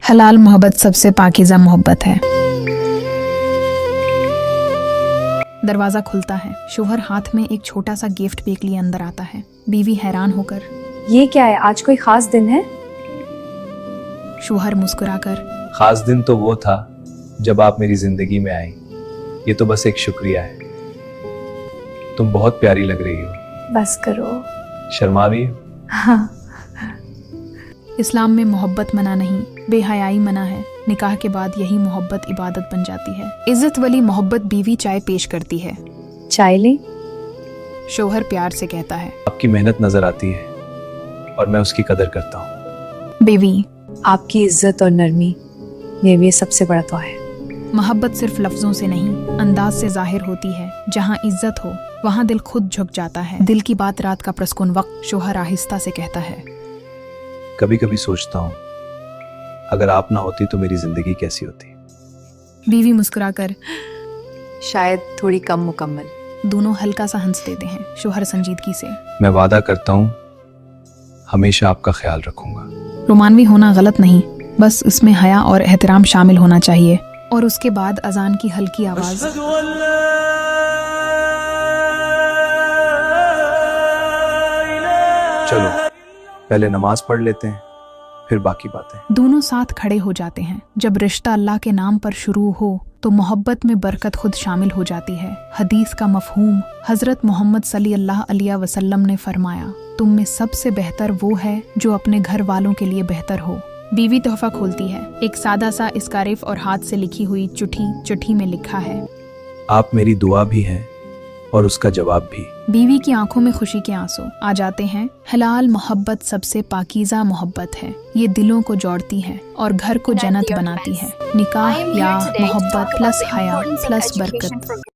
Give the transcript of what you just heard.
हलाल मोहब्बत सबसे पाकीज़ा मोहब्बत है। दरवाजा खुलता है। शोहर हाथ में एक छोटा सा गिफ्ट बैग लिए अंदर आता है। बीवी हैरान होकर, ये क्या है? आज कोई खास दिन है? शोहर मुस्कुराकर, खास दिन तो वो था जब आप मेरी जिंदगी में आई। ये तो बस एक शुक्रिया है। तुम बहुत प्यारी लग रही हो। बस करो। शर्मा रही हो? हाँ। इस्लाम में मोहब्बत मना नहीं, बेहयाई मना है। निकाह के बाद यही मोहब्बत इबादत बन जाती है। इज्जत वाली मोहब्बत बीवी चाय पेश करती है। चाय ले। शोहर प्यार से कहता है। आपकी मेहनत नजर आती है और मैं उसकी कदर करता हूँ। बीवी, आपकी इज्जत और नरमी, ये सबसे बड़ा तो है। मोहब्बत सिर्फ लफ्जों से नहीं, अंदाज से जाहिर होती है। जहाँ इज्जत हो वहाँ दिल खुद झुक जाता है। दिल की बात रात का प्रस्कुन वक्त, शोहर आहिस्ता से कहता है। कभी कभी सोचता हूँ अगर आप ना होती तो मेरी जिंदगी कैसी होती। बीवी मुस्कुराकर, शायद थोड़ी कम मुकम्मल। दोनों हल्का सा हंस देते हैं। शोहर संजीदगी से, मैं वादा करता हूँ हमेशा आपका ख्याल रखूंगा। रोमानवी होना गलत नहीं, बस इसमें हया और एहतराम शामिल होना चाहिए। और उसके बाद अजान की हल्की आवाज। चलो पहले नमाज पढ़ लेते हैं, फिर बाकी बातें। दोनों साथ खड़े हो जाते हैं। जब रिश्ता अल्लाह के नाम पर शुरू हो तो मोहब्बत में बरकत खुद शामिल हो जाती है। हदीस का मफहूम, हजरत मोहम्मद सल्लल्लाहु अलैहि वसल्लम ने फरमाया, तुम में सबसे बेहतर वो है जो अपने घर वालों के लिए बेहतर हो। बीवी तोहफा खोलती है। एक सादा सा स्कार्फ और हाथ से लिखी हुई चिट्ठी में लिखा है, आप मेरी दुआ भी हैं और उसका जवाब भी। बीवी की आंखों में खुशी के आंसू आ जाते हैं। हलाल मोहब्बत सबसे पाकीज़ा मोहब्बत है। ये दिलों को जोड़ती है और घर को जन्नत बनाती है। निकाह या मोहब्बत प्लस हया प्लस बरकत।